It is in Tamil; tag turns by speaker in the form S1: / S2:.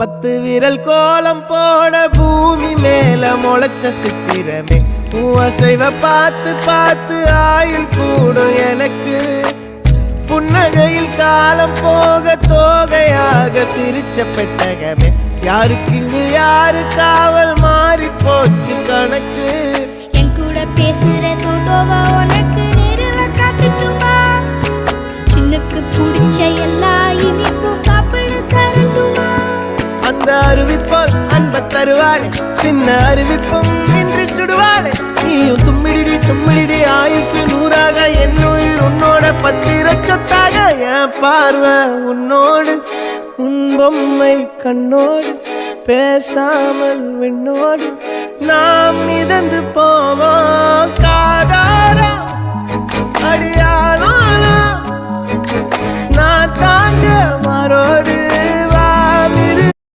S1: 10 விரல் கோலம் போட பூமி மேல முளைச்ச சித்திரமே அசைவ பார்த்து பார்த்து ஆயுள் கூடும் எனக்கு புன்னகையில் காலம் போக தோகையாக சிரிச்ச பெட்டகமே யாருக்கு இங்கு யாரு காவல் மாறி போச்சு கணக்கு
S2: என் கூட பேசுற தோதோவா உனக்கு நேரில் காட்டுட்டுமா சின்னுக்கு பிடிச்ச எல்லா இனிப்பும் சாப்பிட தரட்டுமா
S1: அந்த அறிவிப்பால் அன்ப தருவாளே சின்ன அறிவிப்பும் இன்றி சுடுவாளே நீயும் தும்மிடி தும்மிடி ஆயுசு 100ஆக என் உயிர் உன்னோட 10 சொத்தாக என் பார்வை உன்னோடு உன் பொம்மை கண்ணோடு பேசாமல் விண்ணோடு நாம் மிதந்து போவோம் காதாரா அடியாளோ நான் தாங்க மாறோடு